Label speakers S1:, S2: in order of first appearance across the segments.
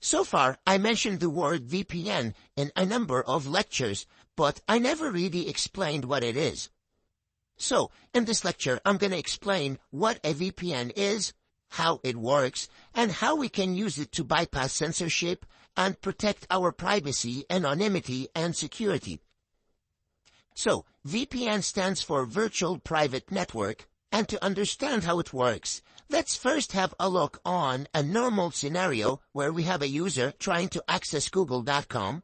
S1: So far, I mentioned the word VPN in a number of lectures, but I never really explained what it is. So, in this lecture, I'm going to explain what a VPN is, how it works, and how we can use it to bypass censorship and protect our privacy, anonymity, and security. So, VPN stands for Virtual Private Network, and to understand how it works, let's first have a look on a normal scenario where we have a user trying to access google.com.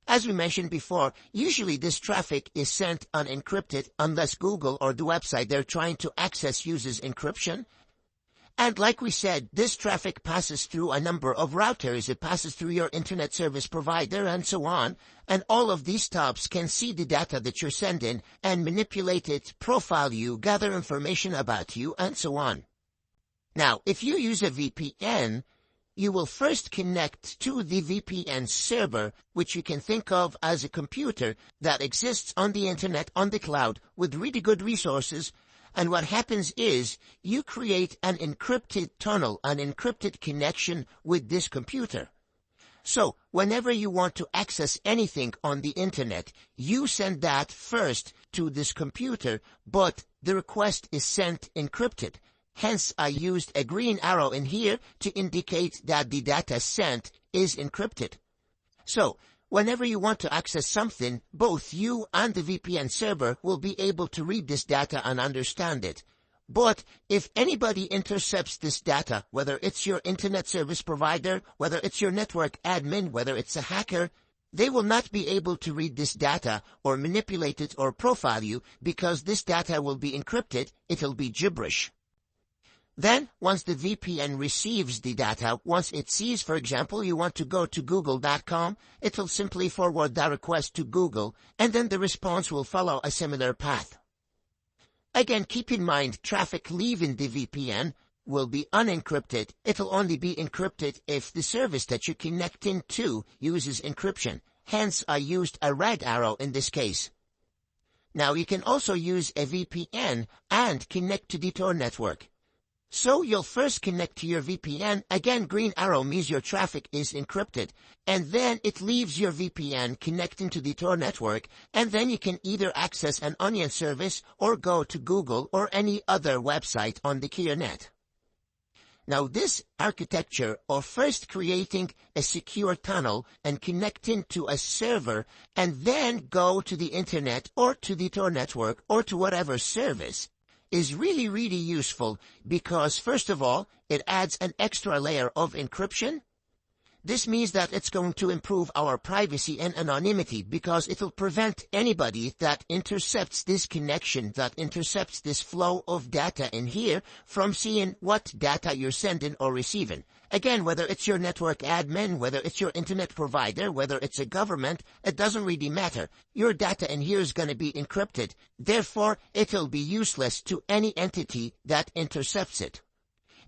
S1: As we mentioned before, usually this traffic is sent unencrypted unless Google or the website they're trying to access uses encryption. And like we said, this traffic passes through a number of routers. It passes through your internet service provider and so on. And all of these stops can see the data that you're sending and manipulate it, profile you, gather information about you, and so on. Now, if you use a VPN, you will first connect to the VPN server, which you can think of as a computer that exists on the internet, on the cloud, with really good resources. And what happens is you create an encrypted tunnel, an encrypted connection with this computer. So whenever you want to access anything on the internet, you send that first to this computer, but the request is sent encrypted. Hence, I used a green arrow in here to indicate that the data sent is encrypted. So, whenever you want to access something, both you and the VPN server will be able to read this data and understand it. But if anybody intercepts this data, whether it's your internet service provider, whether it's your network admin, whether it's a hacker, they will not be able to read this data or manipulate it or profile you because this data will be encrypted. It'll be gibberish. Then, once the VPN receives the data, once it sees, for example, you want to go to google.com, it will simply forward that request to Google, and then the response will follow a similar path. Again, keep in mind, traffic leaving the VPN will be unencrypted. It'll only be encrypted if the service that you're connecting to uses encryption. Hence, I used a red arrow in this case. Now, you can also use a VPN and connect to the Tor network. So you'll first connect to your VPN, again green arrow means your traffic is encrypted, and then it leaves your VPN connecting to the Tor network, and then you can either access an onion service or go to Google or any other website on the ClearNet. Now this architecture of first creating a secure tunnel and connecting to a server and then go to the internet or to the Tor network or to whatever service is really, really useful because, first of all, it adds an extra layer of encryption. This means that it's going to improve our privacy and anonymity because it will prevent anybody that intercepts this connection, that intercepts this flow of data in here from seeing what data you're sending or receiving. Again, whether it's your network admin, whether it's your internet provider, whether it's a government, it doesn't really matter. Your data in here is going to be encrypted. Therefore, it'll be useless to any entity that intercepts it.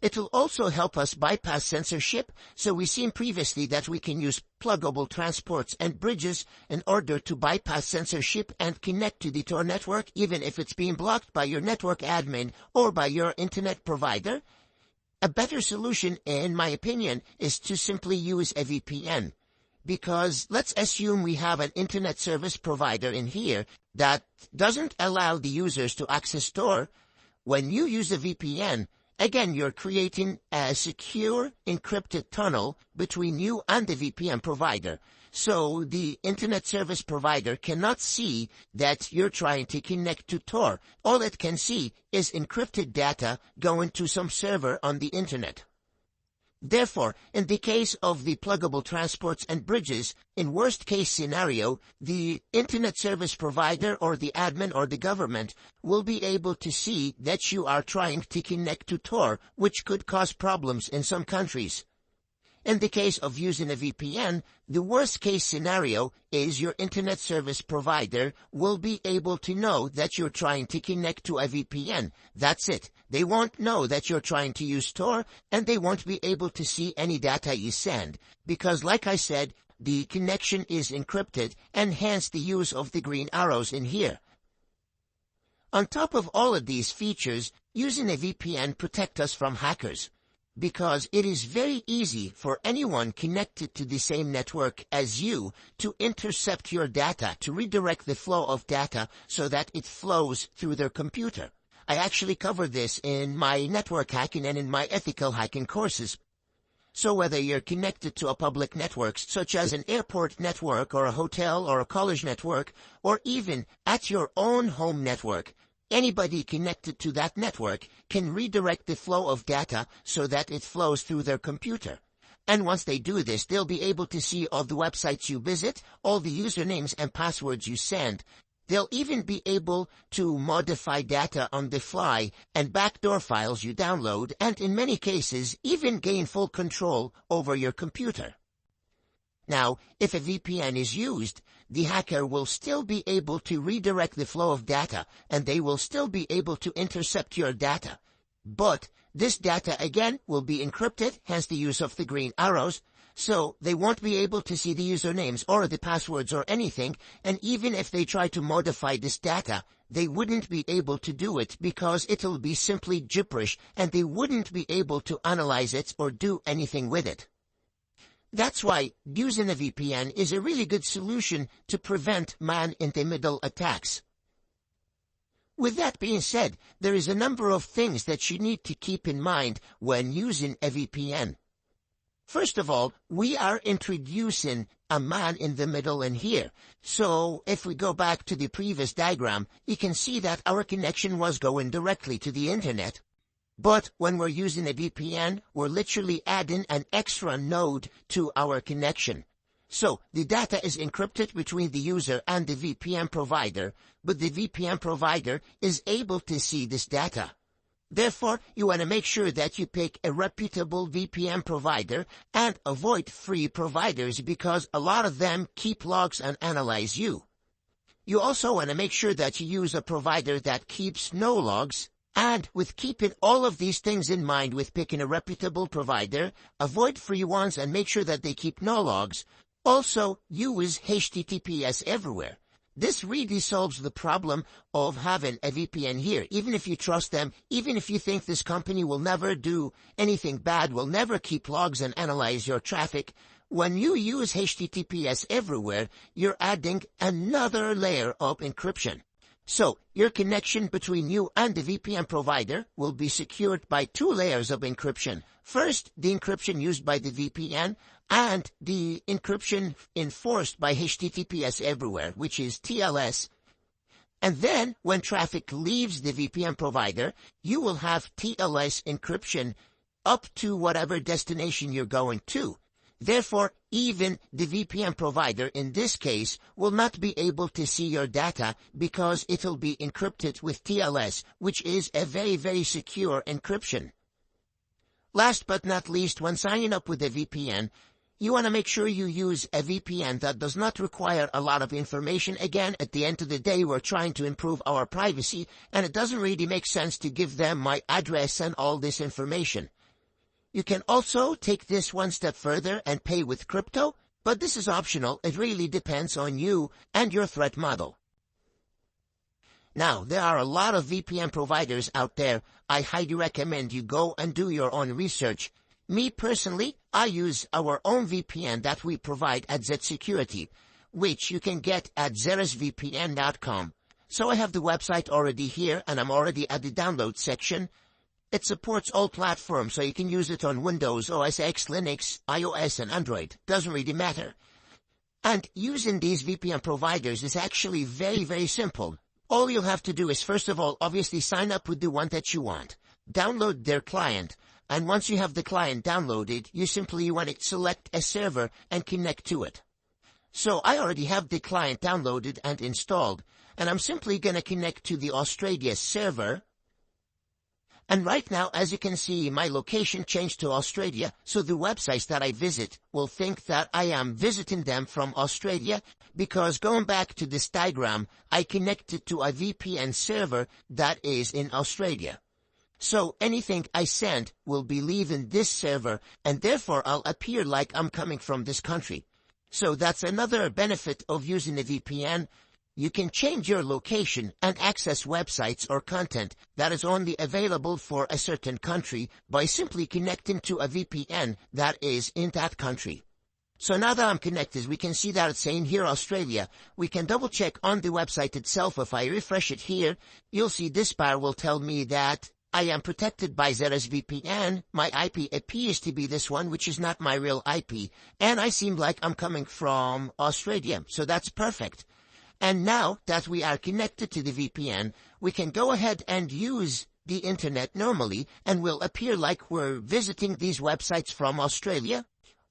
S1: It will also help us bypass censorship, so we've seen previously that we can use pluggable transports and bridges in order to bypass censorship and connect to the Tor network, even if it's being blocked by your network admin or by your internet provider. A better solution, in my opinion, is to simply use a VPN. Because let's assume we have an internet service provider in here that doesn't allow the users to access Tor. When you use a VPN, again, you're creating a secure, encrypted tunnel between you and the VPN provider. So the internet service provider cannot see that you're trying to connect to Tor. All it can see is encrypted data going to some server on the internet. Therefore, in the case of the pluggable transports and bridges, in worst case scenario, the internet service provider or the admin or the government will be able to see that you are trying to connect to Tor, which could cause problems in some countries. In the case of using a VPN, the worst case scenario is your internet service provider will be able to know that you're trying to connect to a VPN. That's it. They won't know that you're trying to use Tor, and they won't be able to see any data you send, because like I said, the connection is encrypted, and hence the use of the green arrows in here. On top of all of these features, using a VPN protects us from hackers. because it is very easy for anyone connected to the same network as you to intercept your data, to redirect the flow of data so that it flows through their computer. I actually cover this in my network hacking and in my ethical hacking courses. So whether you're connected to a public network such as an airport network or a hotel or a college network, or even at your own home network, anybody connected to that network can redirect the flow of data so that it flows through their computer. And once they do this, they'll be able to see all the websites you visit, all the usernames and passwords you send. They'll even be able to modify data on the fly and backdoor files you download, and in many cases, even gain full control over your computer. Now, if a VPN is used, the hacker will still be able to redirect the flow of data, and they will still be able to intercept your data. But this data, again, will be encrypted, hence the use of the green arrows, so they won't be able to see the usernames or the passwords or anything, and even if they try to modify this data, they wouldn't be able to do it because it'll be simply gibberish, and they wouldn't be able to analyze it or do anything with it. That's why using a VPN is a really good solution to prevent man-in-the-middle attacks. With that being said, there is a number of things that you need to keep in mind when using a VPN. First of all, we are introducing a man in the middle in here. So if we go back to the previous diagram, you can see that our connection was going directly to the internet. But when we're using a VPN, we're literally adding an extra node to our connection. So the data is encrypted between the user and the VPN provider, but the VPN provider is able to see this data. Therefore, you want to make sure that you pick a reputable VPN provider and avoid free providers because a lot of them keep logs and analyze you. You also want to make sure that you use a provider that keeps no logs. And with keeping all of these things in mind with picking a reputable provider, avoid free ones and make sure that they keep no logs. Also, use HTTPS everywhere. This really solves the problem of having a VPN here. Even if you trust them, even if you think this company will never do anything bad, will never keep logs and analyze your traffic, when you use HTTPS everywhere, you're adding another layer of encryption. So, your connection between you and the VPN provider will be secured by two layers of encryption. First, the encryption used by the VPN, and the encryption enforced by HTTPS everywhere, which is TLS. And then, when traffic leaves the VPN provider, you will have TLS encryption up to whatever destination you're going to. Therefore, even the VPN provider in this case will not be able to see your data because it'll be encrypted with TLS, which is a very, very secure encryption. Last but not least, when signing up with a VPN, you want to make sure you use a VPN that does not require a lot of information. Again, at the end of the day, we're trying to improve our privacy, and it doesn't really make sense to give them my address and all this information. You can also take this one step further and pay with crypto, but this is optional. It really depends on you and your threat model. Now, there are a lot of VPN providers out there. I highly recommend you go and do your own research. Me personally, I use our own VPN that we provide at Security, which you can get at zeresvpn.com. So I have the website already here, and I'm already at the download section. It supports all platforms, so you can use it on Windows, OS X, Linux, iOS, and Android. Doesn't really matter. And using these VPN providers is actually very, very simple. All you'll have to do is, first of all, obviously sign up with the one that you want. Download their client, and once you have the client downloaded, you simply want to select a server and connect to it. So I already have the client downloaded and installed, and I'm simply going to connect to the Australia server. And right now, as you can see, my location changed to Australia, so the websites that I visit will think that I am visiting them from Australia, because going back to this diagram, I connected to a VPN server that is in Australia. So anything I send will be leaving this server, and therefore I'll appear like I'm coming from this country. So that's another benefit of using a VPN. You can change your location and access websites or content that is only available for a certain country by simply connecting to a VPN that is in that country. So now that I'm connected, we can see that it's saying here Australia. We can double check on the website itself. If I refresh it here, you'll see this bar will tell me that I am protected by Zera's VPN. My IP appears to be this one, which is not my real IP. And I seem like I'm coming from Australia. So that's perfect. And now that we are connected to the VPN, we can go ahead and use the internet normally and will appear like we're visiting these websites from Australia.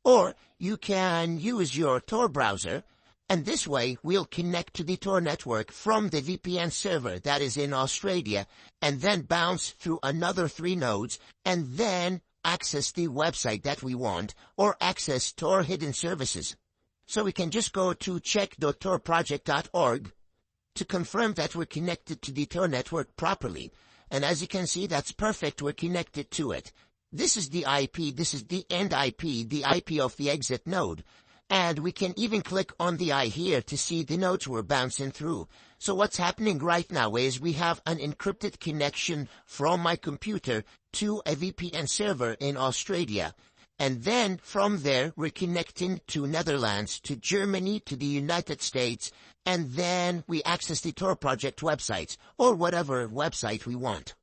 S1: Or you can use your Tor browser, and this way we'll connect to the Tor network from the VPN server that is in Australia, and then bounce through another 3 nodes, and then access the website that we want, or access Tor hidden services. So we can just go to check.torproject.org to confirm that we're connected to the Tor network properly. And as you can see, that's perfect, we're connected to it. This is the IP, this is the end IP, the IP of the exit node. And we can even click on the eye here to see the nodes we're bouncing through. So what's happening right now is we have an encrypted connection from my computer to a VPN server in Australia. And then from there, we're connecting to Netherlands, to Germany, to the United States, and then we access the Tor project websites or whatever website we want.